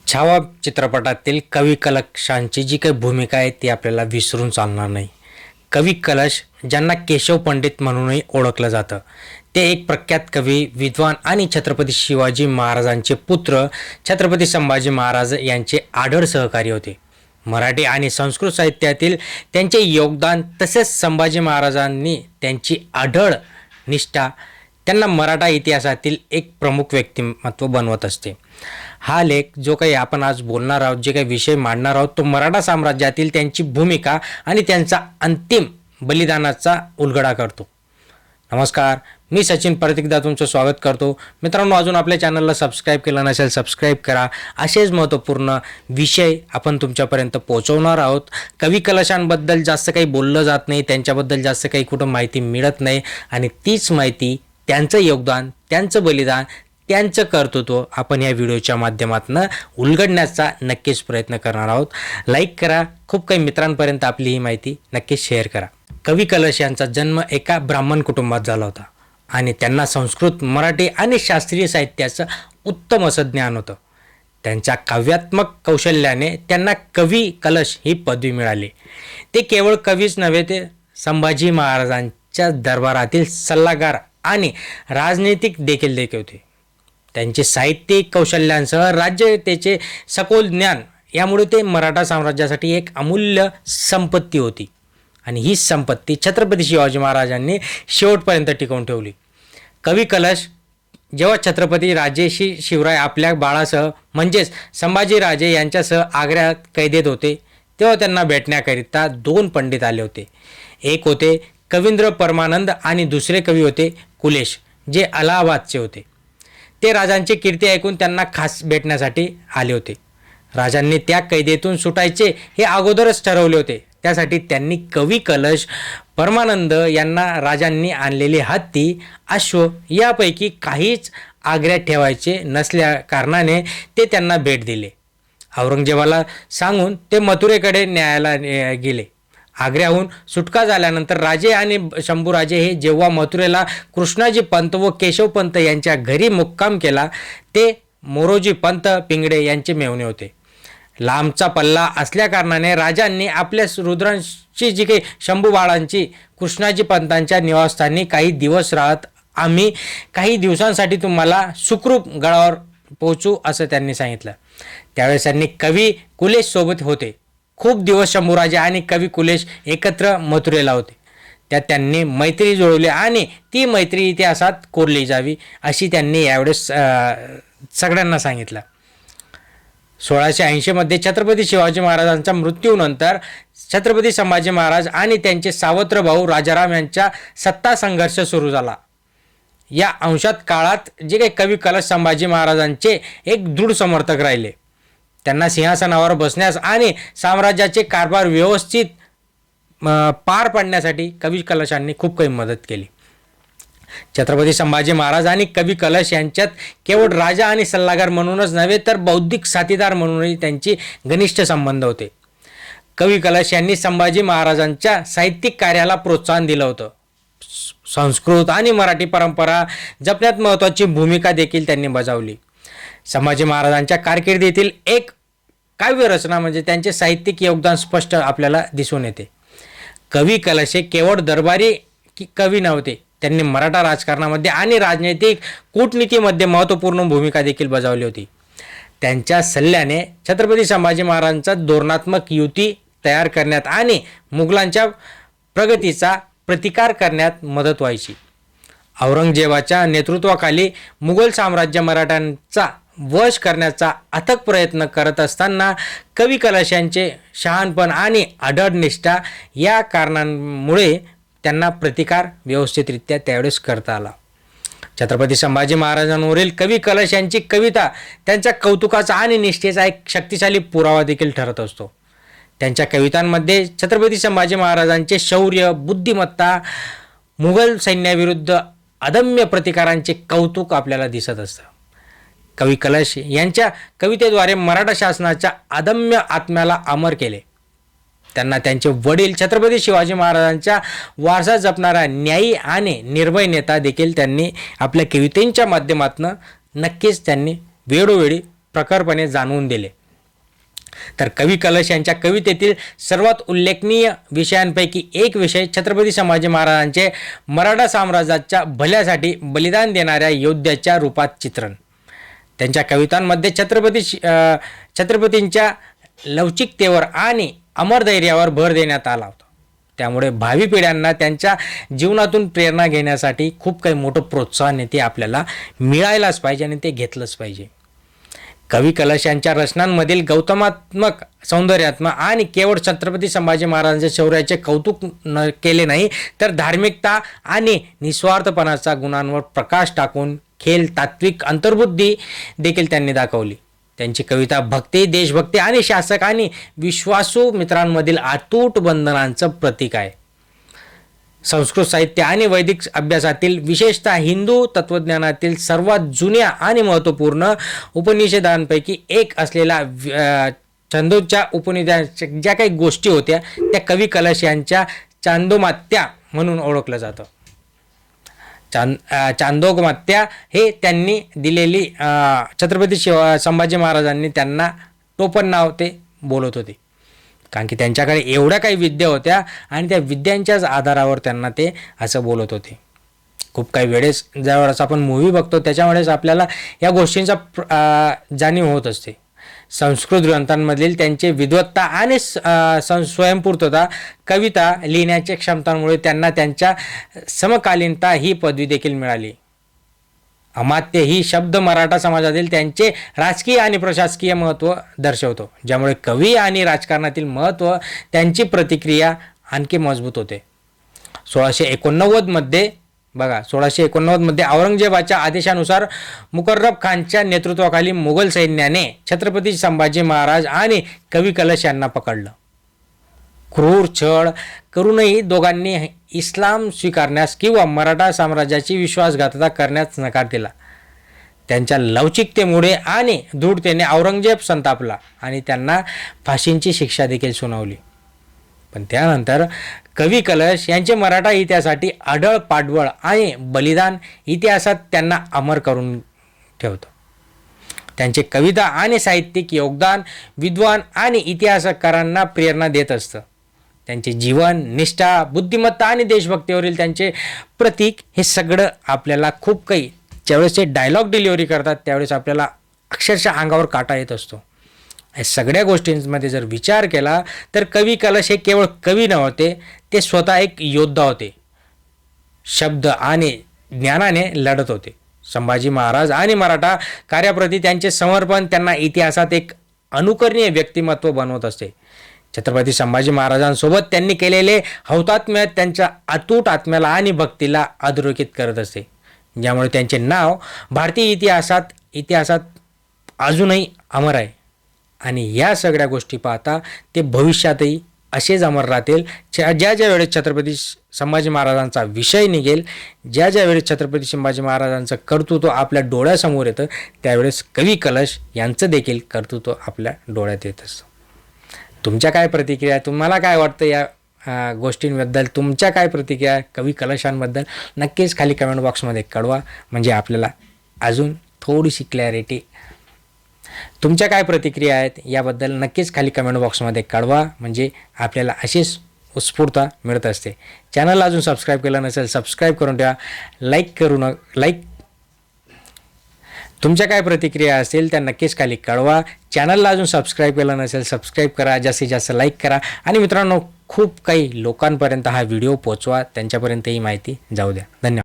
छावा चित्रपटातील कवी कलशांची जी काही भूमिका आहे ती आपल्याला विसरून चालणार नाही. कवी कलश ज्यांना केशव पंडित म्हणूनही ओळखलं जातं, ते एक प्रख्यात कवी, विद्वान आणि छत्रपती शिवाजी महाराजांचे पुत्र छत्रपती संभाजी महाराज यांचे आढळ सहकारी होते. मराठी आणि संस्कृत साहित्यातील त्यांचे योगदान तसेच संभाजी महाराजांनी त्यांची आढळ निष्ठा त्यांना मराठा इतिहासातील एक प्रमुख व्यक्तिमत्व बनवत असते. हा लेख जो काही आपण आज बोलणार आहोत, जे काही विषय मांडणार आहोत, तो मराठा साम्राज्यातील त्यांची भूमिका आणि त्यांचा अंतिम बलिदानाचा उलगडा करतो. नमस्कार, मी सचिन परत एकदा तुमचं स्वागत करतो. मित्रांनो, अजून आपल्या चॅनलला सबस्क्राईब केलं नसेल सबस्क्राईब करा. असेच महत्त्वपूर्ण विषय आपण तुमच्यापर्यंत पोहोचवणार आहोत. कवी कलशांबद्दल जास्त काही बोललं जात नाही, त्यांच्याबद्दल जास्त काही कुठं माहिती मिळत नाही आणि तीच माहिती, त्यांचं योगदान, त्यांचं बलिदान, त्यांचं कर्तृत्व आपण या व्हिडिओच्या माध्यमातून उलगडण्याचा नक्कीच प्रयत्न करणार आहोत. लाईक करा, खूप काही मित्रांपर्यंत आपली ही माहिती नक्कीच शेअर करा. कवी कलश यांचा जन्म एका ब्राह्मण कुटुंबात झाला होता आणि त्यांना संस्कृत, मराठी आणि शास्त्रीय साहित्याचं उत्तम असं ज्ञान होतं. त्यांच्या काव्यात्मक कौशल्याने त्यांना कवी कलश ही पदवी मिळाली. ते केवळ कवीच नव्हे, ते संभाजी महाराजांच्या दरबारातील सल्लागार आणि राजनीतिक देखील होते. त्यांचे साहित्यिक कौशल्यांसह राज्यतेचे सखोल ज्ञान यामुळे ते मराठा साम्राज्यासाठी एक अमूल्य संपत्ती होती आणि ही संपत्ती छत्रपती शिवाजी महाराजांनी शेवटपर्यंत टिकवून ठेवली. कवी कलश जेव्हा छत्रपती राजेशी शिवराय आपल्या बाळासह म्हणजेच संभाजीराजे यांच्यासह आग्र्यात कैदेत होते, तेव्हा त्यांना भेटण्याकरिता दोन पंडित आले होते. एक होते कवींद्र परमानंद आणि दुसरे कवी होते कुलेश, जे अलाहाबादचे होते. ते राजांची कीर्ती ऐकून त्यांना खास भेटण्यासाठी आले होते. राजांनी त्या कैदेतून सुटायचे हे अगोदरच ठरवले होते. त्यासाठी त्यांनी कवी कलश परमानंद यांना राजांनी आणलेली हत्ती, अश्व यापैकी काहीच आग्र्यात ठेवायचे नसल्या कारणाने ते त्यांना भेट दिले. औरंगजेबाला सांगून ते मथुरेकडे न्यायला गेले. आग्र्याहून सुटका झाल्यानंतर राजे आणि शंभूराजे हे जेव्हा मथुरेला कृष्णाजी पंत व केशवपंत यांच्या घरी मुक्काम केला, ते मोरोजी पंत पिंगडे यांचे मेव्हणे होते. लांबचा पल्ला असल्याकारणाने राजांनी आपल्या रुद्रांची जी काही शंभू बाळांची कृष्णाजी पंतांच्या निवासस्थानी काही दिवस राहत आम्ही काही दिवसांसाठी तुम्हाला सुखरूप गडावर पोहोचू असं त्यांनी सांगितलं. त्यावेळेस त्यांनी कवी कुलेश सोबत होते. खूप दिवस शंभूराजे आणि कवी कुलेश एकत्र मथुरेला होते. त्यात त्यांनी मैत्री जुळवली आणि ती मैत्री इतिहासात कोरली जावी अशी त्यांनी यावेळेस सगळ्यांना सांगितलं. 1680 मध्ये छत्रपती शिवाजी महाराजांच्या मृत्यूनंतर छत्रपती संभाजी महाराज आणि त्यांचे सावत्र भाऊ राजाराम यांच्या सत्ता संघर्ष सुरू झाला. या अंशात काळात जे काही कवी कलश संभाजी महाराजांचे एक दृढ समर्थक राहिले. त्यांना सिंहासनावर बसण्यास आणि साम्राज्याचे कारभार व्यवस्थित पार पाडण्यासाठी कवी कलशांनी खूप काही मदत केली. छत्रपती संभाजी महाराज आणि कवी कलश यांच्यात केवळ राजा आणि सल्लागार म्हणूनच नव्हे, तर बौद्धिक साथीदार म्हणूनही त्यांची घनिष्ठ संबंध होते. कवी कलश यांनी संभाजी महाराजांच्या साहित्यिक कार्याला प्रोत्साहन दिलं होतं. संस्कृत आणि मराठी परंपरा जपण्यात महत्त्वाची भूमिका देखील त्यांनी बजावली. संभाजी महाराजांच्या कारकिर्दीतील एक काव्यरचना म्हणजे त्यांचे साहित्यिक योगदान स्पष्ट आपल्याला दिसून येते. कवी कलश हे केवळ दरबारी कवी नव्हते, त्यांनी मराठा राजकारणामध्ये आणि राजनैतिक कूटनीतीमध्ये महत्त्वपूर्ण भूमिका देखील बजावली होती. त्यांच्या सल्ल्याने छत्रपती संभाजी महाराजांचा धोरणात्मक युती तयार करण्यात आणि मुघलांच्या प्रगतीचा प्रतिकार करण्यात मदत व्हायची. औरंगजेबाच्या नेतृत्वाखाली मुघल साम्राज्य मराठ्यांचा वश करण्याचा अथक प्रयत्न करत असताना कवी कलश यांचे शहाणपण आणि अढळ निष्ठा या कारणांमुळे त्यांना प्रतिकार व्यवस्थितरित्या त्यावेळेस करता आला. छत्रपती संभाजी महाराजांवरील कवी कलश यांची कविता त्यांच्या कौतुकाचा आणि निष्ठेचा एक शक्तिशाली पुरावा देखील ठरत असतो. त्यांच्या कवितांमध्ये छत्रपती संभाजी महाराजांचे शौर्य, बुद्धिमत्ता, मुघल सैन्याविरुद्ध अदम्य प्रतिकारांचे कौतुक आपल्याला दिसत असतं. कवी कलश यांच्या कवितेद्वारे मराठा शासनाच्या अदम्य आत्म्याला अमर केले. त्यांना त्यांचे वडील छत्रपती शिवाजी महाराजांच्या वारसा जपणारा न्यायी आणि निर्भय नेता देखील त्यांनी आपल्या कवितेच्या माध्यमातून नक्कीच त्यांनी वेळोवेळी प्रखरपणे जाणवून दिले. तर कवी कलश यांच्या कवितेतील सर्वात उल्लेखनीय विषयांपैकी एक विषय छत्रपती संभाजी महाराजांचे मराठा साम्राज्याच्या भल्यासाठी बलिदान देणाऱ्या योद्ध्याच्या रूपात चित्रण. त्यांच्या कवितांमध्ये छत्रपतींच्या लवचिकतेवर आणि अमरधैर्यावर भर देण्यात आला होता. त्यामुळे भावी पिढ्यांना त्यांच्या जीवनातून प्रेरणा घेण्यासाठी खूप काही मोठं प्रोत्साहन ते आपल्याला मिळायलाच पाहिजे आणि ते घेतलंच पाहिजे. कवी कलश यांच्या रचनांमधील गौतमात्मक सौंदर्यात्मक आणि केवळ छत्रपती संभाजी महाराजांच्या शौर्याचे कौतुक केले नाही, तर धार्मिकता आणि निस्वार्थपणाच्या गुणांवर प्रकाश टाकून खेल तात्विक अंतर्बुद्धी देखील त्यांनी दाखवली. त्यांची कविता भक्ती, देशभक्ती आणि शासक आणि विश्वासू मित्रांमधील अतूट बंधनांचं प्रतीक आहे. संस्कृत साहित्य आणि वैदिक अभ्यासातील, विशेषतः हिंदू तत्त्वज्ञानातील सर्वात जुन्या आणि महत्त्वपूर्ण उपनिषदांपैकी एक असलेल्या छंदोच्या उपनिषदांच्या ज्या काही गोष्टी होत्या त्या कवी कलश यांच्या चांदोमात्या म्हणून ओळखलं जातं. चांदोमात्या हे त्यांनी दिलेली छत्रपती संभाजी महाराजांनी त्यांना टोपण नाव ते बोलत होते, कारण की त्यांच्याकडे एवढ्या काही विद्या होत्या आणि त्या विद्यांच्याच आधारावर त्यांना ते असं बोलत होते. खूप काही वेळेस ज्यावेळेस आपण मूव्ही बघतो त्याच्यामुळेच आपल्याला या गोष्टींचा जाणीव होत असते. संस्कृत ग्रंथांमधील त्यांचे विद्वत्ता आणि स्वयंपूर्तता, कविता लिहिण्याच्या क्षमतांमुळे त्यांना त्यांच्या समकालीनता ही पदवी देखील मिळाली. अमात्य ही शब्द मराठा समाजातील त्यांचे राजकीय आणि प्रशासकीय महत्त्व दर्शवतो, ज्यामुळे कवी आणि राजकारणातील महत्त्व त्यांची प्रतिक्रिया आणखी मजबूत होते. 1689 मध्ये औरंगजेबाच्या आदेशानुसार मुकर्रब खानच्या नेतृत्वाखाली मुघल सैन्याने छत्रपती संभाजी महाराज आणि कवी कलश यांना पकडलं. क्रूर छळ करूनही दोघांनी इस्लाम स्वीकारण्यास किंवा मराठा साम्राज्याची विश्वासघातता करण्यास नकार दिला. त्यांच्या लवचिकतेमुळे आणि दृढतेने औरंगजेब संतापला आणि त्यांना फाशींची शिक्षा देखील सुनावली. पण त्यानंतर कवी कलश यांचे मराठा इतिहासासाठी आढळ पाठबळ आणि बलिदान इतिहासात त्यांना अमर करून ठेवतं. त्यांचे कविता आणि साहित्यिक योगदान विद्वान आणि इतिहासकारांना प्रेरणा देत असतं. त्यांचे जीवन, निष्ठा, बुद्धिमत्ता आणि देशभक्तीवरील त्यांचे प्रतीक हे सगळं आपल्याला खूप काही, ज्यावेळेस ते डायलॉग डिलिव्हरी करतात त्यावेळेस आपल्याला अक्षरशः अंगावर काटा येत असतो. या सगळ्या गोष्टींमध्ये जर विचार केला तर कवी कलश हे केवळ कवी नव्हते, ते स्वतः एक योद्धा होते. शब्द आणि ज्ञानाने लढत होते. संभाजी महाराज आणि मराठा कार्याप्रती त्यांचे समर्पण त्यांना इतिहासात एक अनुकरणीय व्यक्तिमत्व बनवत असते. छत्रपती संभाजी महाराजांसोबत त्यांनी केलेले हौतात्म्य त्यांच्या अतूट आत्म्याला आणि भक्तीला अधोरेखित करत असते, ज्यामुळे त्यांचे नाव भारतीय इतिहासात अजूनही अमर आहे. आणि या सगळ्या गोष्टी पाहता ते भविष्यातही असेच अमर राहतील. ज्या वेळेस छत्रपती संभाजी महाराजांचा विषय निघेल, ज्या वेळेस छत्रपती संभाजी महाराजांचं कर्तृत्व आपल्या डोळ्यासमोर येतं, त्यावेळेस कवी कलश यांचं देखील कर्तृत्व आपल्या डोळ्यात येत असतं. तुमच्या काय प्रतिक्रिया, तुम्हाला काय वाटतं या गोष्टींबद्दल, तुमच्या काय प्रतिक्रिया कवी कलशांबद्दल नक्कीच खाली कमेंट बॉक्समध्ये कळवा, म्हणजे आपल्याला अजून थोडीशी क्लॅरिटी. तुमच्या काय प्रतिक्रिया आहेत याबद्दल नक्कीच खाली कमेंट बॉक्समध्ये कळवा, म्हणजे आपल्याला अशीच उत्स्फूर्तता मिळत असते. चॅनलला अजून सबस्क्राईब केलं नसेल सबस्क्राईब करून ठेवा, लाईक तुमच्या काय प्रतिक्रिया असतील त्या नक्कीच खाली कळवा. चॅनलला अजून सबस्क्राईब केलं नसेल सबस्क्राईब करा, जास्तीत जास्त लाईक करा आणि मित्रांनो खूप काही लोकांपर्यंत हा व्हिडिओ पोचवा, त्यांच्यापर्यंत ही माहिती जाऊ द्या. धन्यवाद.